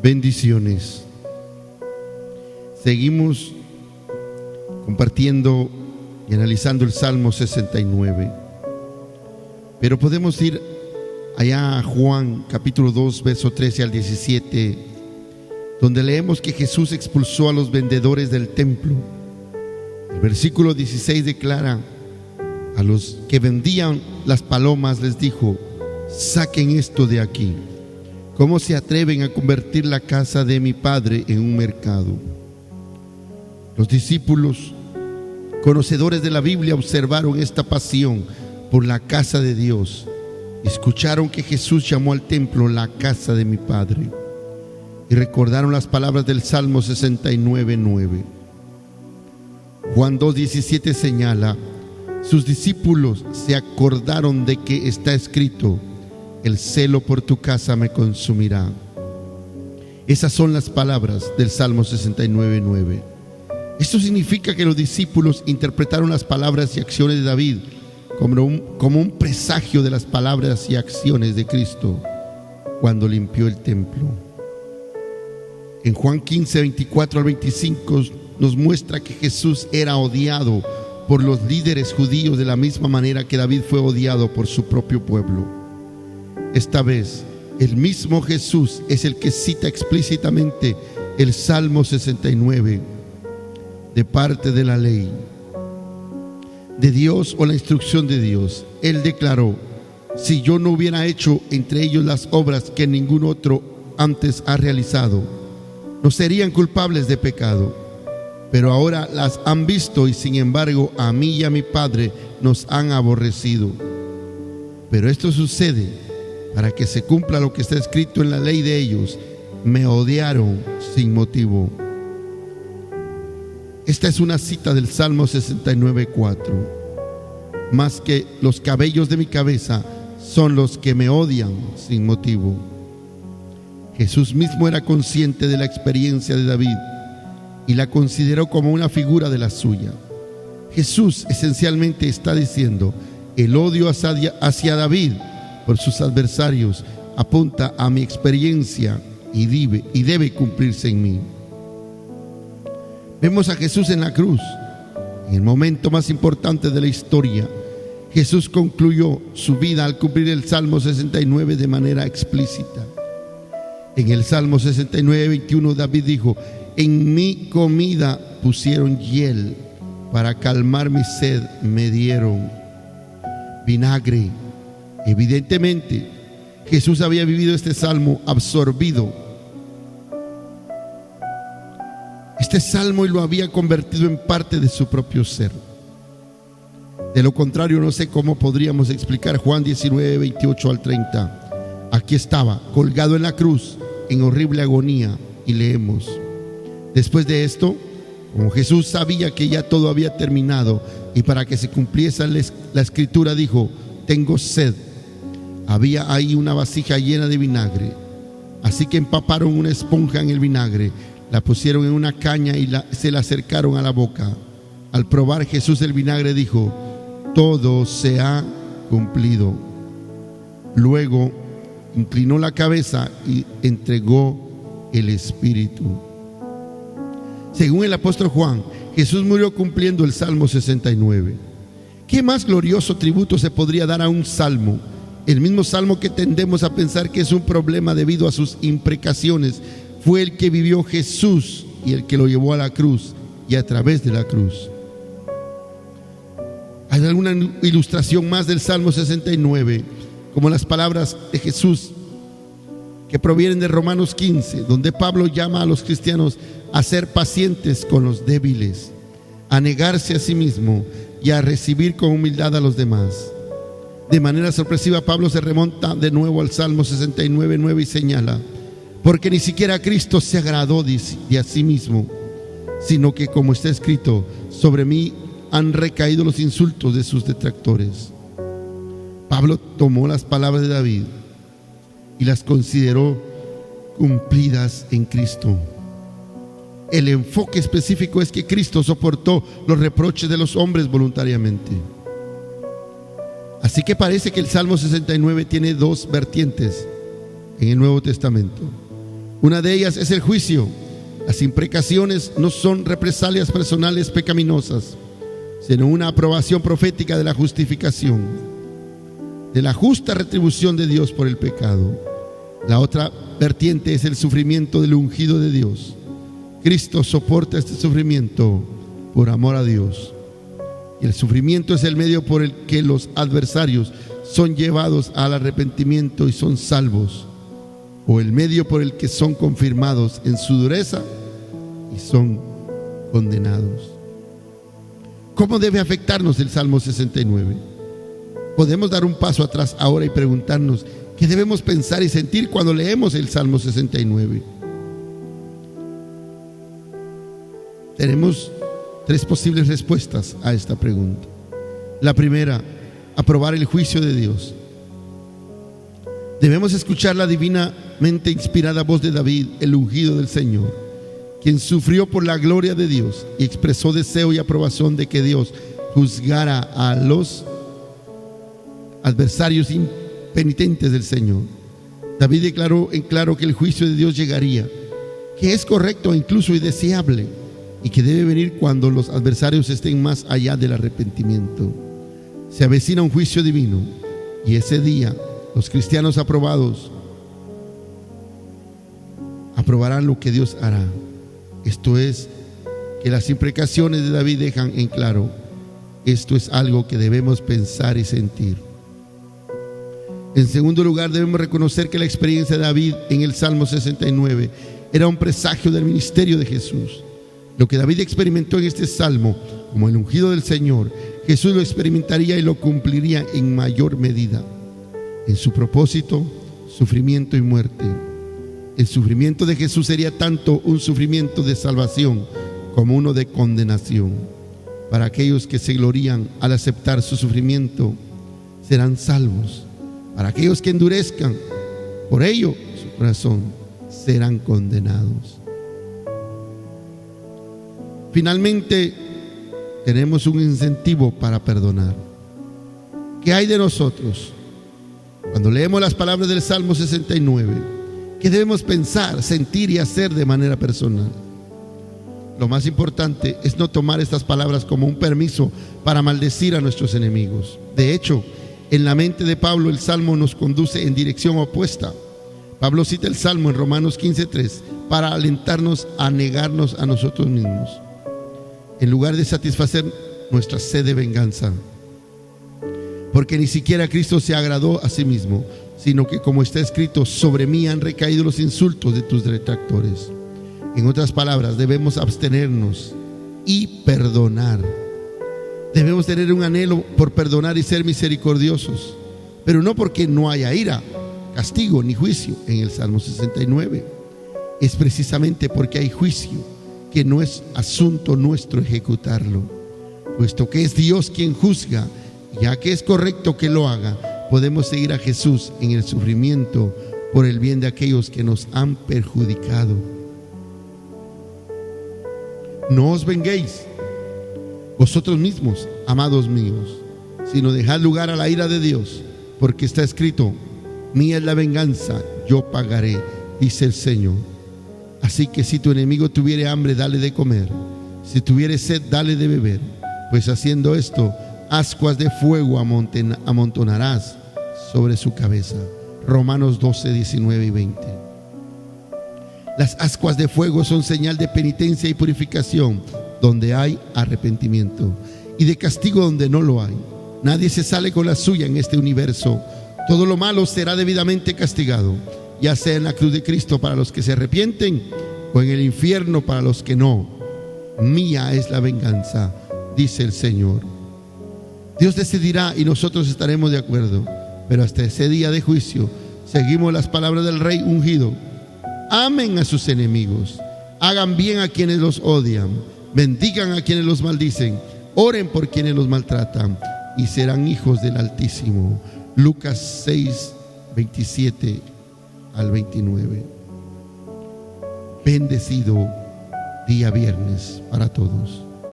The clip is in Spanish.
Bendiciones. Seguimos compartiendo y analizando el Salmo 69. Pero podemos ir allá a Juan capítulo 2, verso 13 al 17, donde leemos que Jesús expulsó a los vendedores del templo. El versículo 16 declara: a los que vendían las palomas les dijo: saquen esto de aquí. ¿Cómo se atreven a convertir la casa de mi Padre en un mercado? Los discípulos, conocedores de la Biblia, observaron esta pasión por la casa de Dios. Escucharon que Jesús llamó al templo la casa de mi Padre y recordaron las palabras del Salmo 69:9. Juan 2:17 señala: sus discípulos se acordaron de que está escrito: el celo por tu casa me consumirá. Esas son las palabras del Salmo 69:9. Esto significa que los discípulos interpretaron las palabras y acciones de David como un presagio de las palabras y acciones de Cristo cuando limpió el templo. En Juan 15, 24 al 25 nos muestra que Jesús era odiado por los líderes judíos de la misma manera que David fue odiado por su propio pueblo. Esta vez, el mismo Jesús es el que cita explícitamente el Salmo 69 de parte de la ley de Dios o la instrucción de Dios. Él declaró: si yo no hubiera hecho entre ellos las obras que ningún otro antes ha realizado, no serían culpables de pecado. Pero ahora las han visto y sin embargo a mí y a mi Padre nos han aborrecido. Pero esto sucede para que se cumpla lo que está escrito en la ley de ellos: me odiaron sin motivo. Esta es una cita del Salmo 69:4. Más que los cabellos de mi cabeza son los que me odian sin motivo. Jesús mismo era consciente de la experiencia de David y la consideró como una figura de la suya. Jesús esencialmente está diciendo: el odio hacia David por sus adversarios apunta a mi experiencia y debe cumplirse en mí. Vemos a Jesús en la cruz. En el momento más importante de la historia, Jesús concluyó su vida al cumplir el Salmo 69 de manera explícita. En el Salmo 69:21 David dijo: en mi comida pusieron hiel, para calmar mi sed me dieron vinagre. Evidentemente, Jesús había vivido este salmo absorbido este salmo y lo había convertido en parte de su propio ser. De lo contrario, no sé cómo podríamos explicar Juan 19, 28 al 30. Aquí estaba, colgado en la cruz, en horrible agonía, y leemos: después de esto, como Jesús sabía que ya todo había terminado y para que se cumpliese la escritura, dijo: tengo sed. Había ahí una vasija llena de vinagre, así que empaparon una esponja en el vinagre, la pusieron en una caña y se la acercaron a la boca. Al probar Jesús el vinagre dijo: todo se ha cumplido. Luego inclinó la cabeza y entregó el Espíritu. Según el apóstol Juan, Jesús murió cumpliendo el Salmo 69. ¿Qué más glorioso tributo se podría dar a un salmo? El mismo salmo que tendemos a pensar que es un problema debido a sus imprecaciones fue el que vivió Jesús y el que lo llevó a la cruz y a través de la cruz. ¿Hay alguna ilustración más del Salmo 69? Como las palabras de Jesús que provienen de Romanos 15, donde Pablo llama a los cristianos a ser pacientes con los débiles, a negarse a sí mismo y a recibir con humildad a los demás. De manera sorpresiva, Pablo se remonta de nuevo al Salmo 69:9 y señala: porque ni siquiera Cristo se agradó de a sí mismo, sino que, como está escrito, sobre mí han recaído los insultos de sus detractores. Pablo tomó las palabras de David y las consideró cumplidas en Cristo. El enfoque específico es que Cristo soportó los reproches de los hombres voluntariamente. Así que parece que el Salmo 69 tiene dos vertientes en el Nuevo Testamento. Una de ellas es el juicio. Las imprecaciones no son represalias personales pecaminosas, sino una aprobación profética de la justificación, de la justa retribución de Dios por el pecado. La otra vertiente es el sufrimiento del ungido de Dios. Cristo soporta este sufrimiento por amor a Dios. Y el sufrimiento es el medio por el que los adversarios son llevados al arrepentimiento y son salvos, o el medio por el que son confirmados en su dureza y son condenados. ¿Cómo debe afectarnos el Salmo 69? Podemos dar un paso atrás ahora y preguntarnos qué debemos pensar y sentir cuando leemos el Salmo 69. Tenemos tres posibles respuestas a esta pregunta. La primera, aprobar el juicio de Dios. Debemos escuchar la divinamente inspirada voz de David, el ungido del Señor, quien sufrió por la gloria de Dios y expresó deseo y aprobación de que Dios juzgara a los adversarios impenitentes del Señor. David declaró en claro que el juicio de Dios llegaría, que es correcto incluso y deseable, y que debe venir cuando los adversarios estén más allá del arrepentimiento. Se avecina un juicio divino, y ese día los cristianos aprobados aprobarán lo que Dios hará. Esto es, que las imprecaciones de David dejan en claro, esto es algo que debemos pensar y sentir. En segundo lugar, debemos reconocer que la experiencia de David en el Salmo 69 era un presagio del ministerio de Jesús. Lo que David experimentó en este salmo como el ungido del Señor, Jesús lo experimentaría y lo cumpliría en mayor medida. En su propósito, sufrimiento y muerte. El sufrimiento de Jesús sería tanto un sufrimiento de salvación como uno de condenación. Para aquellos que se glorían al aceptar su sufrimiento, serán salvos. Para aquellos que endurezcan por ello su corazón, serán condenados. Finalmente, tenemos un incentivo para perdonar. ¿Qué hay de nosotros? Cuando leemos las palabras del Salmo 69, ¿qué debemos pensar, sentir y hacer de manera personal? Lo más importante es no tomar estas palabras como un permiso para maldecir a nuestros enemigos. De hecho, en la mente de Pablo, el Salmo nos conduce en dirección opuesta. Pablo cita el Salmo en Romanos 15:3 para alentarnos a negarnos a nosotros mismos, en lugar de satisfacer nuestra sed de venganza. Porque ni siquiera Cristo se agradó a sí mismo, sino que, como está escrito, sobre mí han recaído los insultos de tus detractores. En otras palabras, debemos abstenernos y perdonar. Debemos tener un anhelo por perdonar y ser misericordiosos, pero no porque no haya ira, castigo ni juicio en el Salmo 69. Es precisamente porque hay juicio que no es asunto nuestro ejecutarlo, puesto que es Dios quien juzga. Ya que es correcto que lo haga, podemos seguir a Jesús en el sufrimiento por el bien de aquellos que nos han perjudicado. No os venguéis vosotros mismos, amados míos, sino dejad lugar a la ira de Dios, porque está escrito: mía es la venganza, yo pagaré, dice el Señor. Así que si tu enemigo tuviere hambre, dale de comer; si tuviere sed, dale de beber, pues haciendo esto, ascuas de fuego amontonarás sobre su cabeza. Romanos 12, 19 y 20. Las ascuas de fuego son señal de penitencia y purificación donde hay arrepentimiento, y de castigo donde no lo hay. Nadie se sale con la suya en este universo. Todo lo malo será debidamente castigado, ya sea en la cruz de Cristo para los que se arrepienten, o en el infierno para los que no. Mía es la venganza, dice el Señor. Dios decidirá y nosotros estaremos de acuerdo, pero hasta ese día de juicio seguimos las palabras del Rey ungido: amen a sus enemigos, hagan bien a quienes los odian, bendigan a quienes los maldicen, oren por quienes los maltratan, y serán hijos del Altísimo. Lucas 6, 27 al 29. Bendecido día viernes para todos.